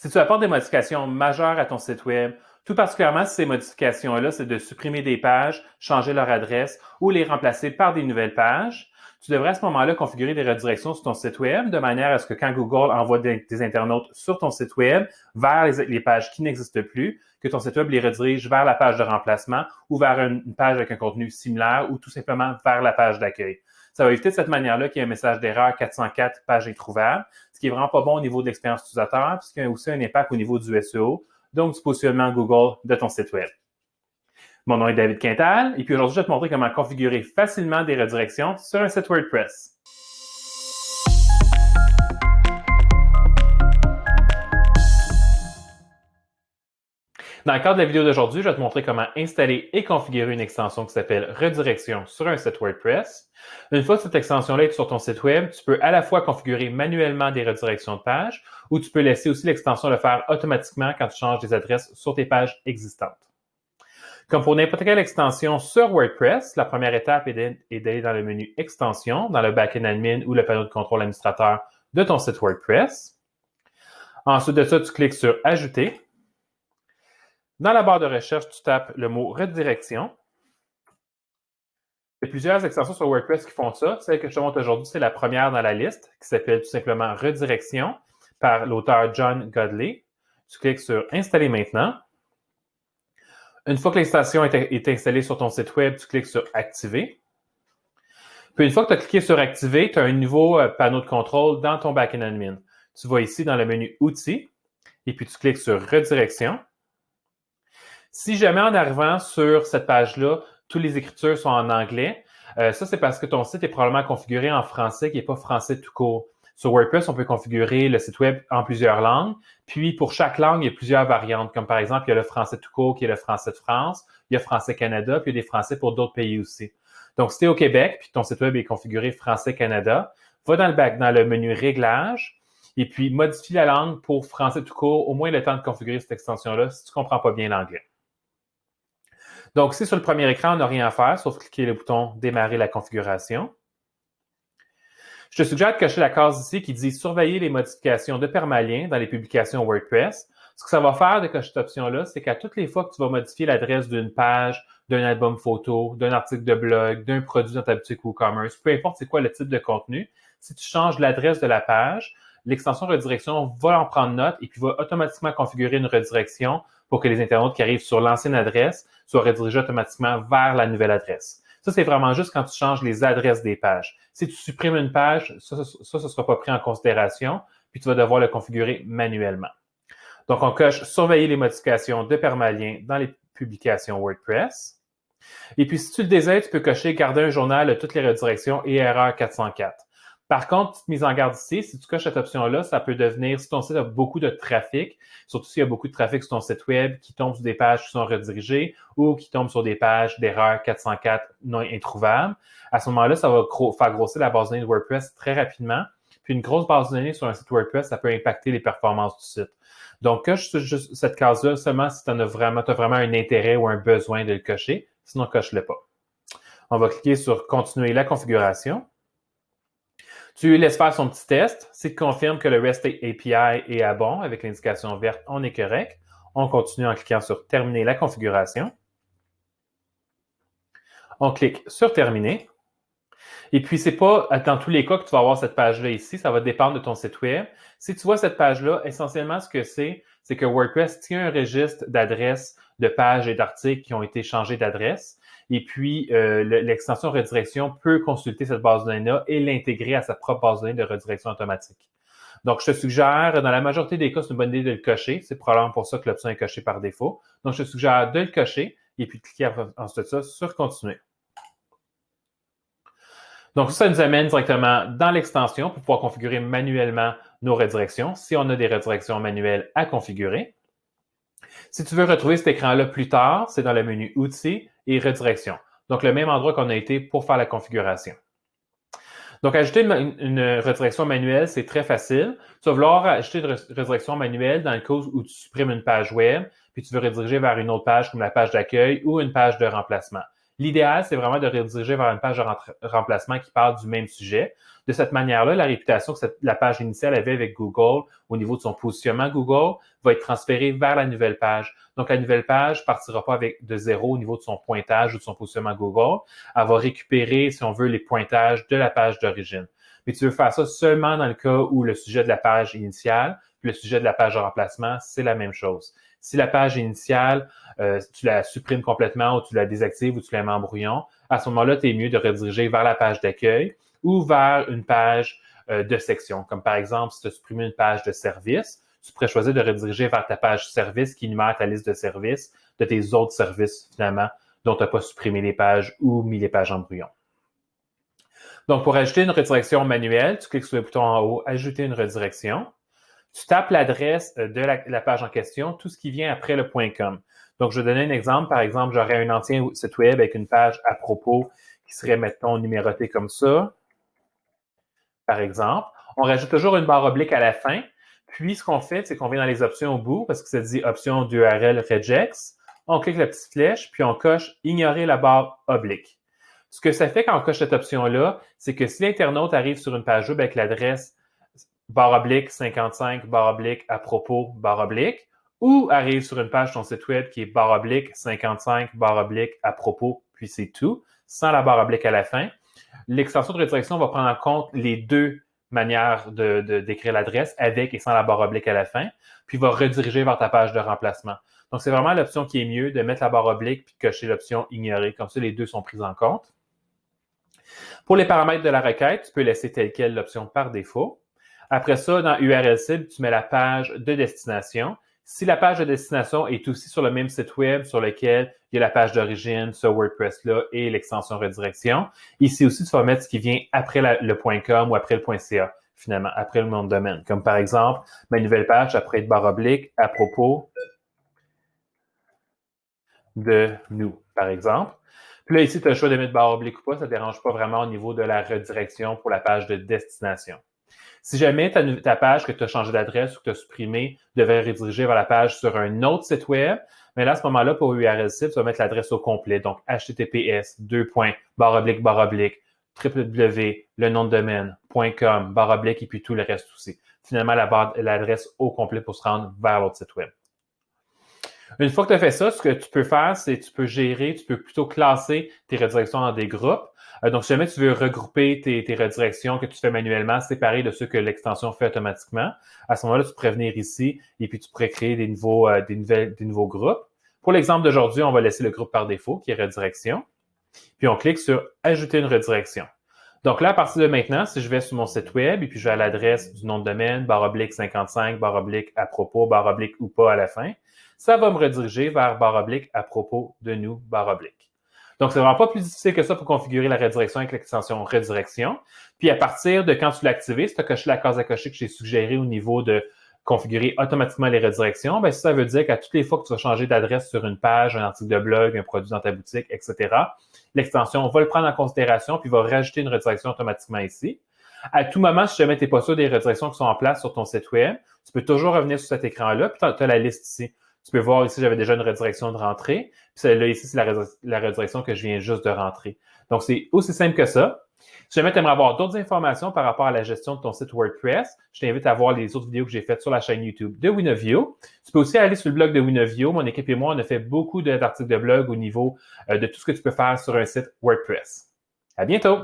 Si tu apportes des modifications majeures à ton site Web, tout particulièrement si ces modifications-là, c'est de supprimer des pages, changer leur adresse ou les remplacer par des nouvelles pages, tu devrais à ce moment-là configurer des redirections sur ton site Web de manière à ce que quand Google envoie des internautes sur ton site Web vers les pages qui n'existent plus, que ton site Web les redirige vers la page de remplacement ou vers une page avec un contenu similaire ou tout simplement vers la page d'accueil. Ça va éviter de cette manière-là qu'il y ait un message d'erreur 404, page introuvable, ce qui est vraiment pas bon au niveau de l'expérience utilisateur, puisqu'il y a aussi un impact au niveau du SEO, donc du positionnement Google de ton site Web. Mon nom est David Quintal, et puis aujourd'hui, je vais te montrer comment configurer facilement des redirections sur un site WordPress. Dans le cadre de la vidéo d'aujourd'hui, je vais te montrer comment installer et configurer une extension qui s'appelle Redirection sur un site WordPress. Une fois que cette extension-là est sur ton site Web, tu peux à la fois configurer manuellement des redirections de pages ou tu peux laisser aussi l'extension le faire automatiquement quand tu changes des adresses sur tes pages existantes. Comme pour n'importe quelle extension sur WordPress, la première étape est d'aller dans le menu Extension, dans le Backend Admin ou le panneau de contrôle administrateur de ton site WordPress. Ensuite de ça, tu cliques sur Ajouter. Dans la barre de recherche, tu tapes le mot Redirection. Il y a plusieurs extensions sur WordPress qui font ça. Celle que je te montre aujourd'hui, c'est la première dans la liste, qui s'appelle tout simplement Redirection par l'auteur John Godley. Tu cliques sur Installer maintenant. Une fois que l'extension est installée sur ton site Web, tu cliques sur Activer. Puis une fois que tu as cliqué sur Activer, tu as un nouveau panneau de contrôle dans ton Backend Admin. Tu vas ici dans le menu Outils et puis tu cliques sur Redirection. Si jamais en arrivant sur cette page-là, toutes les écritures sont en anglais, ça c'est parce que ton site est probablement configuré en français qui n'est pas français tout court. Sur WordPress, on peut configurer le site web en plusieurs langues. Puis, pour chaque langue, il y a plusieurs variantes. Comme par exemple, il y a le français tout court qui est le français de France. Il y a français Canada, puis il y a des français pour d'autres pays aussi. Donc, si tu es au Québec, puis ton site web est configuré français Canada, va dans le menu Réglages et puis modifie la langue pour français tout court, au moins le temps de configurer cette extension-là si tu ne comprends pas bien l'anglais. Donc, si sur le premier écran, on n'a rien à faire, sauf cliquer le bouton « Démarrer la configuration ». Je te suggère de cocher la case ici qui dit « Surveiller les modifications de permalien dans les publications WordPress ». Ce que ça va faire de cocher cette option-là, c'est qu'à toutes les fois que tu vas modifier l'adresse d'une page, d'un album photo, d'un article de blog, d'un produit dans ta boutique WooCommerce, peu importe c'est quoi le type de contenu, si tu changes l'adresse de la page, l'extension redirection va en prendre note et puis va automatiquement configurer une redirection pour que les internautes qui arrivent sur l'ancienne adresse soient redirigés automatiquement vers la nouvelle adresse. Ça, c'est vraiment juste quand tu changes les adresses des pages. Si tu supprimes une page, ça ne sera pas pris en considération, puis tu vas devoir le configurer manuellement. Donc, on coche « Surveiller les modifications de permalien dans les publications WordPress ». Et puis, si tu le désires, tu peux cocher « Garder un journal de toutes les redirections et erreurs 404 ». Par contre, petite mise en garde ici, si tu coches cette option-là, ça peut devenir, si ton site a beaucoup de trafic, surtout s'il y a beaucoup de trafic sur ton site web qui tombe sur des pages qui sont redirigées ou qui tombent sur des pages d'erreurs 404 non introuvables, à ce moment-là, ça va faire grossir la base de données de WordPress très rapidement. Puis une grosse base de données sur un site WordPress, ça peut impacter les performances du site. Donc, coche juste cette case-là seulement si tu as vraiment un intérêt ou un besoin de le cocher. Sinon, coche-le pas. On va cliquer sur « Continuer la configuration ». Tu lui laisses faire son petit test. S'il te confirme que le REST API est à bon, avec l'indication verte, on est correct. On continue en cliquant sur « Terminer la configuration ». On clique sur « Terminer ». Et puis, c'est pas dans tous les cas que tu vas avoir cette page-là ici. Ça va dépendre de ton site web. Si tu vois cette page-là, essentiellement, ce que c'est que WordPress tient un registre d'adresses, de pages et d'articles qui ont été changés d'adresse. Et puis, l'extension redirection peut consulter cette base de données-là et l'intégrer à sa propre base de données de redirection automatique. Donc, je te suggère, dans la majorité des cas, c'est une bonne idée de le cocher. C'est probablement pour ça que l'option est cochée par défaut. Donc, je te suggère de le cocher et puis de cliquer ensuite ça sur « Continuer ». Donc, ça nous amène directement dans l'extension pour pouvoir configurer manuellement nos redirections si on a des redirections manuelles à configurer. Si tu veux retrouver cet écran-là plus tard, c'est dans le menu « Outils » et « Redirection ». Donc, le même endroit qu'on a été pour faire la configuration. Donc, ajouter une redirection manuelle, c'est très facile. Tu vas vouloir ajouter une redirection manuelle dans le cas où tu supprimes une page web, puis tu veux rediriger vers une autre page comme la page d'accueil ou une page de remplacement. L'idéal, c'est vraiment de rediriger vers une page de remplacement qui parle du même sujet. De cette manière-là, la réputation que la page initiale avait avec Google au niveau de son positionnement Google va être transférée vers la nouvelle page. Donc, la nouvelle page partira pas de zéro au niveau de son pointage ou de son positionnement Google. Elle va récupérer, si on veut, les pointages de la page d'origine. Mais tu veux faire ça seulement dans le cas où le sujet de la page initiale puis le sujet de la page de remplacement, c'est la même chose. Si la page initiale, tu la supprimes complètement ou tu la désactives ou tu la mets en brouillon, à ce moment-là, tu es mieux de rediriger vers la page d'accueil ou vers une page de section. Comme par exemple, si tu as supprimé une page de service, tu pourrais choisir de rediriger vers ta page service qui énumère ta liste de services de tes autres services, finalement, dont tu n'as pas supprimé les pages ou mis les pages en brouillon. Donc, pour ajouter une redirection manuelle, tu cliques sur le bouton en haut « Ajouter une redirection ». Tu tapes l'adresse de la page en question, tout ce qui vient après le .com. Donc, je vais donner un exemple. Par exemple, j'aurais un ancien site web avec une page à propos qui serait, mettons, numérotée comme ça, par exemple. On rajoute toujours une barre oblique à la fin. Puis, ce qu'on fait, c'est qu'on vient dans les options au bout, parce que ça dit option d'URL regex. On clique la petite flèche, puis on coche « Ignorer la barre oblique ». Ce que ça fait quand on coche cette option-là, c'est que si l'internaute arrive sur une page web avec l'adresse /55 /à propos ou arrive sur une page de ton site web qui est /55 à propos, puis c'est tout, sans la barre oblique à la fin, l'extension de redirection va prendre en compte les deux manières d'écrire l'adresse, avec et sans la barre oblique à la fin, puis va rediriger vers ta page de remplacement. Donc, c'est vraiment l'option qui est mieux de mettre la barre oblique puis de cocher l'option « Ignorer ». Comme ça, les deux sont pris en compte. Pour les paramètres de la requête, tu peux laisser telle quelle l'option par défaut. Après ça, dans URL cible, tu mets la page de destination. Si la page de destination est aussi sur le même site web sur lequel il y a la page d'origine, ce WordPress-là et l'extension redirection, ici aussi, tu vas mettre ce qui vient après le .com ou après le .ca, finalement, après le nom de domaine. Comme par exemple, ma nouvelle page, après être /, à propos de nous, par exemple. Puis là, ici, tu as le choix de mettre / ou pas, ça ne dérange pas vraiment au niveau de la redirection pour la page de destination. Si jamais ta page que tu as changé d'adresse ou que tu as supprimée devait rediriger vers la page sur un autre site web, mais là, à ce moment-là, pour URL cible, tu vas mettre l'adresse au complet. Donc, https, www, le nom de domaine, .com, / et puis tout le reste aussi. Finalement, l'adresse au complet pour se rendre vers l'autre site web. Une fois que tu as fait ça, ce que tu peux faire, c'est tu peux plutôt classer tes redirections dans des groupes. Donc, si jamais tu veux regrouper tes redirections que tu fais manuellement, séparées de ceux que l'extension fait automatiquement, à ce moment-là, tu pourrais venir ici et puis tu pourrais créer des nouveaux groupes. Pour l'exemple d'aujourd'hui, on va laisser le groupe par défaut, qui est redirection. Puis, on clique sur « Ajouter une redirection ». Donc là, à partir de maintenant, si je vais sur mon site web et puis je vais à l'adresse du nom de domaine, /55, /à propos, / ou pas à la fin, ça va me rediriger vers / à propos de nous, /. Donc, c'est vraiment pas plus difficile que ça pour configurer la redirection avec l'extension redirection. Puis, à partir de quand tu l'as activé, si tu as coché la case à cocher que j'ai suggérée au niveau de configurer automatiquement les redirections, bien, ça veut dire qu'à toutes les fois que tu vas changer d'adresse sur une page, un article de blog, un produit dans ta boutique, etc., l'extension va le prendre en considération puis va rajouter une redirection automatiquement ici. À tout moment, si jamais tu n'es pas sûr des redirections qui sont en place sur ton site web, tu peux toujours revenir sur cet écran-là, puis tu as la liste ici. Tu peux voir ici, j'avais déjà une redirection de rentrée, puis celle-là ici, c'est la redirection que je viens juste de rentrer. Donc, c'est aussi simple que ça. Si jamais tu aimerais avoir d'autres informations par rapport à la gestion de ton site WordPress, je t'invite à voir les autres vidéos que j'ai faites sur la chaîne YouTube de Winovio. Tu peux aussi aller sur le blog de Winovio. Mon équipe et moi, on a fait beaucoup d'articles de blog au niveau de tout ce que tu peux faire sur un site WordPress. À bientôt!